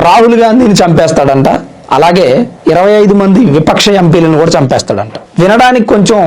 రాహుల్ గాంధీని చంపేస్తాడంట, అలాగే 25 మంది విపక్ష ఎంపీలను కూడా చంపేస్తాడంట. వినడానికి కొంచెం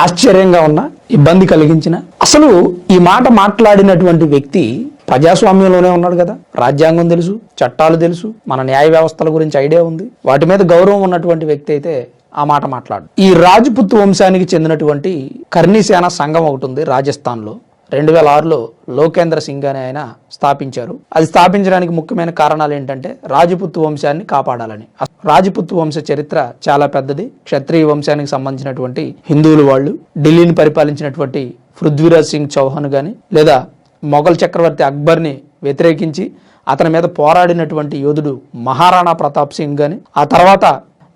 ఆశ్చర్యంగా ఉన్న, ఇబ్బంది కలిగించిన, అసలు ఈ మాట మాట్లాడినటువంటి వ్యక్తి ప్రజాస్వామ్యంలోనే ఉన్నాడు కదా, రాజ్యాంగం తెలుసు, చట్టాలు తెలుసు, మన న్యాయ వ్యవస్థల గురించి ఐడియా ఉంది, వాటి మీద గౌరవం ఉన్నటువంటి వ్యక్తి అయితే ఆ మాట మాట్లాడు. ఈ రాజ్పుత్ వంశానికి చెందినటువంటి కర్ణిసేన సంఘం ఒకటి ఉంది రాజస్థాన్లో. 2006లో లోకేంద్ర సింగ్ అని ఆయన స్థాపించారు. అది స్థాపించడానికి ముఖ్యమైన కారణాలు ఏంటంటే రాజ్పుత్ వంశాన్ని కాపాడాలని. రాజ్పుత్ వంశ చరిత్ర చాలా పెద్దది. క్షత్రియ వంశానికి సంబంధించినటువంటి హిందువులు వాళ్ళు ఢిల్లీని పరిపాలించినటువంటి పృథ్వీరాజ్ సింగ్ చౌహాన్ కానీ, లేదా మొఘల్ చక్రవర్తి అక్బర్ని వ్యతిరేకించి అతని మీద పోరాడినటువంటి యోధుడు మహారాణా ప్రతాప్ సింగ్ కానీ, ఆ తర్వాత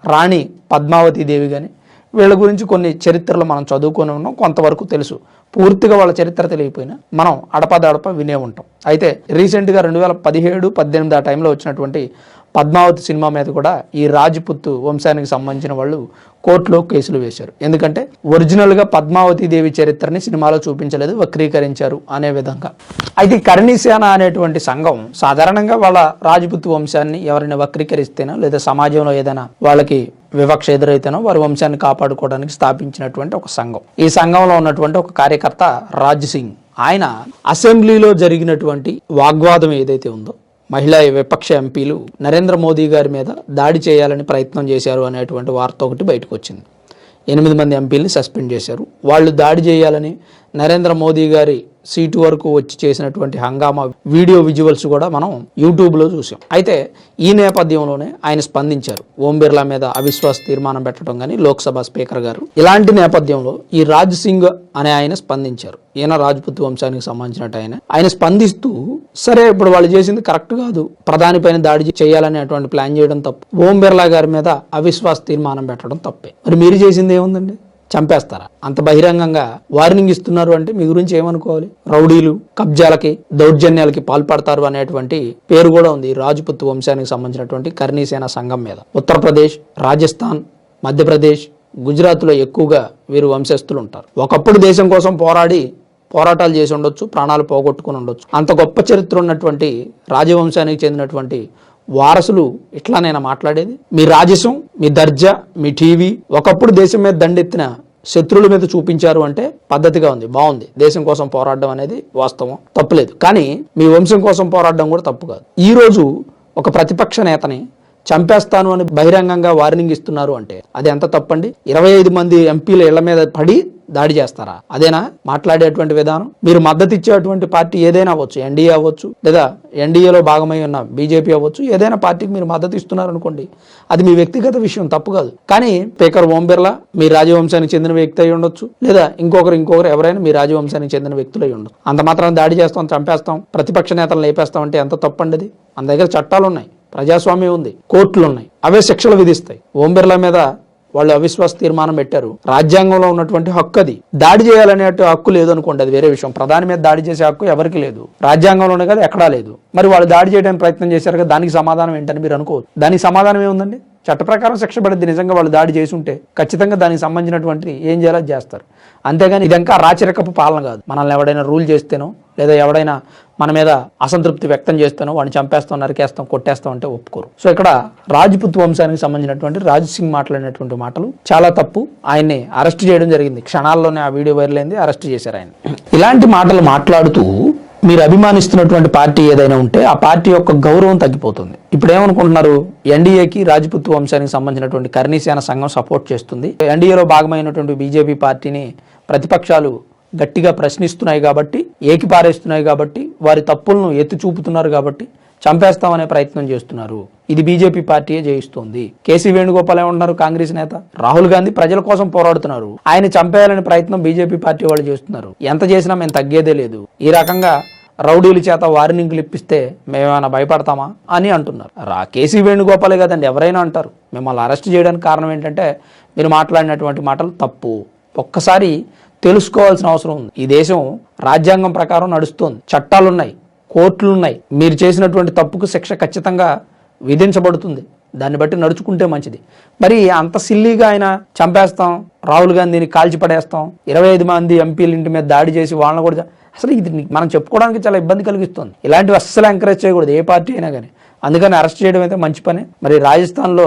రాణి పద్మావతి దేవి కానీ, వీళ్ళ గురించి కొన్ని చరిత్రలు మనం చదువుకొని ఉన్నాం, కొంతవరకు తెలుసు. పూర్తిగా వాళ్ళ చరిత్ర తెలియకపోయినా మనం అడపదడప వినే ఉంటాం. అయితే రీసెంట్గా 2017-18 ఆ టైంలో వచ్చినటువంటి పద్మావతి సినిమా మీద కూడా ఈ రాజ్పుత్ వంశానికి సంబంధించిన వాళ్ళు కోర్టులో కేసులు వేశారు. ఎందుకంటే ఒరిజినల్గా పద్మావతి దేవి చరిత్రని సినిమాలో చూపించలేదు, వక్రీకరించారు అనే విధంగా. అయితే కర్ణిసేన అనేటువంటి సంఘం సాధారణంగా వాళ్ళ రాజ్పుత్ వంశాన్ని ఎవరైనా వక్రీకరిస్తేనో, లేదా సమాజంలో ఏదైనా వాళ్ళకి వివక్ష ఎదురైతేనో వారి వంశాన్ని కాపాడుకోవడానికి స్థాపించినటువంటి ఒక సంఘం. ఈ సంఘంలో ఉన్నటువంటి ఒక కార్యకర్త రాజ్ సింగ్, ఆయన అసెంబ్లీలో జరిగినటువంటి వాగ్వాదం ఏదైతే ఉందో, మహిళా విపక్ష ఎంపీలు నరేంద్ర మోదీ గారి మీద దాడి చేయాలని ప్రయత్నం చేశారు అనేటువంటి వార్త ఒకటి బయటకు వచ్చింది. 8 మంది ఎంపీలని సస్పెండ్ చేశారు. వాళ్ళు దాడి చేయాలని నరేంద్ర మోదీ గారి సీటు వరకు వచ్చి చేసినటువంటి హంగామా వీడియో విజువల్స్ కూడా మనం యూట్యూబ్లో చూసాం. అయితే ఈ నేపథ్యంలోనే ఆయన స్పందించారు. ఓం బిర్లా మీద అవిశ్వాస తీర్మానం పెట్టడం కానీ, లోక్సభ స్పీకర్ గారు, ఇలాంటి నేపథ్యంలో ఈ రాజ్ సింగ్ అనే ఆయన స్పందించారు. ఈయన రాజ్పుత్ వంశానికి సంబంధించినట్టు ఆయన స్పందిస్తూ, సరే ఇప్పుడు వాళ్ళు చేసింది కరెక్ట్ కాదు, ప్రధాని పైన దాడి చేయాలనేటువంటి ప్లాన్ చేయడం తప్పు, ఓం బిర్లా గారి మీద అవిశ్వాస తీర్మానం పెట్టడం తప్పే, మరి మీరు చేసింది ఏముందండి, చంపేస్తారా? అంత బహిరంగంగా వార్నింగ్ ఇస్తున్నారు అంటే మీ గురించి ఏమనుకోవాలి? రౌడీలు, కబ్జాలకి, దౌర్జన్యాలకి పాల్పడతారు అనేటువంటి పేరు కూడా ఉంది రాజ్పుత్ వంశానికి సంబంధించినటువంటి కర్ణిసేన సంఘం మీద. ఉత్తరప్రదేశ్, రాజస్థాన్, మధ్యప్రదేశ్, గుజరాత్లో ఎక్కువగా వీరు వంశస్థులు ఉంటారు. ఒకప్పుడు దేశం కోసం పోరాటాలు చేసి ఉండొచ్చు, ప్రాణాలు పోగొట్టుకుని ఉండొచ్చు. అంత గొప్ప చరిత్ర ఉన్నటువంటి రాజవంశానికి చెందినటువంటి వారసులు ఇట్లానైనా మాట్లాడేది? మీ రాజసం, మీ దర్జా, మీ టీవీ ఒకప్పుడు దేశం మీద దండెత్తిన శత్రువుల మీద చూపించారు అంటే పద్ధతిగా ఉంది, బాగుంది. దేశం కోసం పోరాడడం అనేది వాస్తవం, తప్పులేదు. కానీ మీ వంశం కోసం పోరాడడం కూడా తప్పు కాదు. ఈ రోజు ఒక ప్రతిపక్ష నేతని చంపేస్తాను అని బహిరంగంగా వార్నింగ్ ఇస్తున్నారు అంటే అది ఎంత తప్పండి? 25 మంది ఎంపీల ఇళ్ల మీద పడి దాడి చేస్తారా? అదేనా మాట్లాడేటువంటి విధానం? మీరు మద్దతు ఇచ్చేటువంటి పార్టీ ఏదైనా అవ్వచ్చు, ఎన్డీఏ అవ్వచ్చు, లేదా ఎన్డీఏలో భాగమై ఉన్న బీజేపీ అవ్వచ్చు, ఏదైనా పార్టీకి మీరు మద్దతు ఇస్తున్నారు అనుకోండి, అది మీ వ్యక్తిగత విషయం, తప్పు కాదు. కానీ స్పీకర్ ఓం బిర్లా మీ రాజవంశానికి చెందిన వ్యక్తి అయి ఉండొచ్చు, లేదా ఇంకొకరు ఎవరైనా మీ రాజవంశానికి చెందిన వ్యక్తులు అయి ఉండొచ్చు. అంత మాత్రం దాడి చేస్తాం, చంపేస్తాం, ప్రతిపక్ష నేతలను లేపేస్తాం అంటే ఎంత తప్పండి అది? మన దగ్గర చట్టాలు ఉన్నాయి, ప్రజాస్వామ్యం ఉంది, కోర్టులు ఉన్నాయి, అవే శిక్షలు విధిస్తాయి. ఓం బిర్లా మీద వాళ్ళు అవిశ్వాస తీర్మానం పెట్టారు, రాజ్యాంగంలో ఉన్నటువంటి హక్కు అది. దాడి చేయాలనే హక్కు లేదు అనుకోండి, అది వేరే విషయం. ప్రధాని మీద దాడి చేసే హక్కు ఎవరికి లేదు, రాజ్యాంగంలోనే కదా, ఎక్కడా లేదు. మరి వాళ్ళు దాడి చేయడానికి ప్రయత్నం చేశారు కదా, దానికి సమాధానం ఏంటని మీరు అనుకోవచ్చు. దానికి సమాధానం ఏముందండి? చట్ట ప్రకారం శిక్ష పడింది. నిజంగా వాళ్ళు దాడి చేసి ఉంటే ఖచ్చితంగా దానికి సంబంధించినటువంటి ఏం చేయాలో చేస్తారు. అంతేగాని ఇది ఇంకా రాచరికపు పాలన కాదు. మనల్ని ఎవడైనా రూల్ చేస్తేనో, లేదా ఎవడైనా మన మీద అసంతృప్తి వ్యక్తం చేస్తేనో వాడిని చంపేస్తాం, నరికేస్తాం, కొట్టేస్తాం అంటే ఒప్పుకోరు. సో ఇక్కడ రాజ్పుత్ వంశానికి సంబంధించినటువంటి రాజ్ సింగ్ మాట్లాడినటువంటి మాటలు చాలా తప్పు. ఆయన్ని అరెస్ట్ చేయడం జరిగింది, క్షణాల్లోనే ఆ వీడియో వైరల్ అయింది, అరెస్ట్ చేశారు ఆయన. ఇలాంటి మాటలు మాట్లాడుతూ మీరు అభిమానిస్తున్నటువంటి పార్టీ ఏదైనా ఉంటే ఆ పార్టీ యొక్క గౌరవం తగ్గిపోతుంది. ఇప్పుడు ఏమనుకుంటున్నారు? ఎన్డీఏకి రాజ్పుత్ వంశానికి సంబంధించినటువంటి కర్ణిసేన సంఘం సపోర్ట్ చేస్తుంది. ఎన్డీఏలో భాగమైనటువంటి బీజేపీ పార్టీని ప్రతిపక్షాలు గట్టిగా ప్రశ్నిస్తున్నాయి కాబట్టి, ఏకిపారేస్తున్నాయి కాబట్టి, వారి తప్పులను ఎత్తి చూపుతున్నారు కాబట్టి చంపేస్తామనే ప్రయత్నం చేస్తున్నారు. ఇది బీజేపీ పార్టీయే జయిస్తోంది. కేసీ వేణుగోపాల్ ఏమంటున్నారు? కాంగ్రెస్ నేత రాహుల్ గాంధీ ప్రజల కోసం పోరాడుతున్నారు, ఆయన చంపేయాలనే ప్రయత్నం బీజేపీ పార్టీ వాళ్ళు చేస్తున్నారు. ఎంత చేసినా మేము తగ్గేదే లేదు. ఈ రకంగా రౌడీల చేత వార్నింగ్లు ఇప్పిస్తే మేమేమైనా భయపడతామా అని అంటున్నారు. కేసీ వేణుగోపాలే కదండి, ఎవరైనా అంటారు. మిమ్మల్ని అరెస్ట్ చేయడానికి కారణం ఏంటంటే మీరు మాట్లాడినటువంటి మాటలు తప్పు. ఒక్కసారి తెలుసుకోవాల్సిన అవసరం ఉంది. ఈ దేశం రాజ్యాంగం ప్రకారం నడుస్తుంది, చట్టాలున్నాయి, కోర్టులున్నాయి. మీరు చేసినటువంటి తప్పుకు శిక్ష ఖచ్చితంగా విధించబడుతుంది. దాన్ని బట్టి నడుచుకుంటే మంచిది. మరి అంత సిల్లీగా ఆయన చంపేస్తాం, రాహుల్ గాంధీని కాల్చిపడేస్తాం, 25 మంది ఎంపీల ఇంటి మీద దాడి చేసి వాళ్ళని కూడా, అసలు ఇది మనం చెప్పుకోవడానికి చాలా ఇబ్బంది కలిగిస్తుంది. ఇలాంటివి అస్సలు ఎంకరేజ్ చేయకూడదు ఏ పార్టీ అయినా కానీ. అందుకని అరెస్ట్ చేయడం అయితే మంచి పనే. మరి రాజస్థాన్లో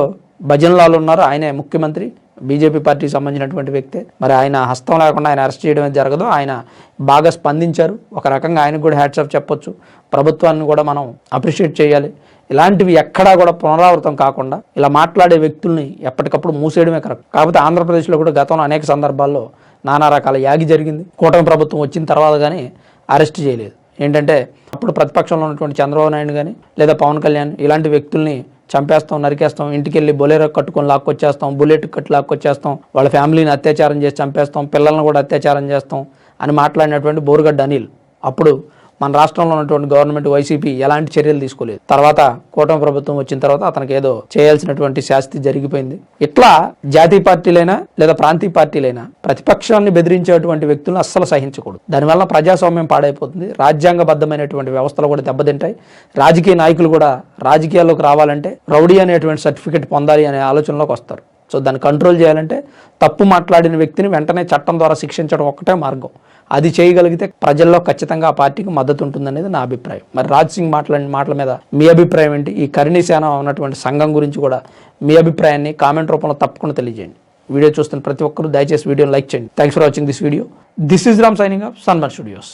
భజన్లాల్ ఉన్నారు, ఆయనే ముఖ్యమంత్రి, బీజేపీ పార్టీకి సంబంధించినటువంటి వ్యక్తే. మరి ఆయన హస్తం లేకుండా ఆయన అరెస్ట్ చేయడం జరగదు. ఆయన బాగా స్పందించారు. ఒక రకంగా ఆయనకు కూడా హ్యాట్స్ ఆఫ్ చెప్పొచ్చు. ప్రభుత్వాన్ని కూడా మనం అప్రిషియేట్ చేయాలి. ఇలాంటివి ఎక్కడా కూడా పునరావృతం కాకుండా ఇలా మాట్లాడే వ్యక్తుల్ని ఎప్పటికప్పుడు మూసేయడమే కరెక్ట్. కాకపోతే ఆంధ్రప్రదేశ్లో కూడా గతంలో అనేక సందర్భాల్లో నానా రకాల యాగి జరిగింది. కూటమి ప్రభుత్వం వచ్చిన తర్వాత కానీ అరెస్ట్ చేయలేదు. ఏంటంటే అప్పుడు ప్రతిపక్షంలో ఉన్నటువంటి చంద్రబాబు నాయుడు కానీ లేదా పవన్ కళ్యాణ్ ఇలాంటి వ్యక్తుల్ని చంపేస్తాం, నరికేస్తాం, ఇంటికి వెళ్ళి బొలేరో కట్టుకొని లాక్కొచ్చేస్తాం, బుల్లెట్ కట్టి లాక్కొచ్చేస్తాం, వాళ్ళ ఫ్యామిలీని అత్యాచారం చేసి చంపేస్తాం, పిల్లలను కూడా అత్యాచారం చేస్తాం అని మాట్లాడినటువంటి బోరుగడ్డ అనిల్ అప్పుడు మన రాష్ట్రంలో ఉన్నటువంటి గవర్నమెంట్ వైసీపీ ఎలాంటి చర్యలు తీసుకోలేదు. తర్వాత కూటమి ప్రభుత్వం వచ్చిన తర్వాత అతనికి ఏదో చేయాల్సినటువంటి శాస్తి జరిగిపోయింది. ఇట్లా జాతీయ పార్టీలైనా లేదా ప్రాంతీయ పార్టీలైనా ప్రతిపక్షాన్ని బెదిరించేటువంటి వ్యక్తులను అస్సలు సహించకూడదు. దానివల్ల ప్రజాస్వామ్యం పాడైపోతుంది. రాజ్యాంగబద్ధమైనటువంటి వ్యవస్థలు కూడా దెబ్బతింటాయి. రాజకీయ నాయకులు కూడా రాజకీయాల్లోకి రావాలంటే రౌడీ అనేటువంటి సర్టిఫికెట్ పొందాలి అనే ఆలోచనలోకి వస్తారు. సో దాన్ని కంట్రోల్ చేయాలంటే తప్పు మాట్లాడిన వ్యక్తిని వెంటనే చట్టం ద్వారా శిక్షించడం ఒక్కటే మార్గం. అది చేయగలిగితే ప్రజల్లో ఖచ్చితంగా ఆ పార్టీకి మద్దతు ఉంటుందనేది నా అభిప్రాయం. మరి రాజ్ సింగ్ మాట్లాడిన మాటల మీద మీ అభిప్రాయం ఏంటి? ఈ కరుణీ సేన ఉన్నటువంటి సంఘం గురించి కూడా మీ అభిప్రాయాన్ని కామెంట్ రూపంలో తప్పకుండా తెలియజేయండి. వీడియో చూస్తున్న ప్రతి ఒక్కరూ దయచేసి వీడియోని లైక్ చేయండి. Thanks for watching this video. This is Ram signing off సన్మన్ studios.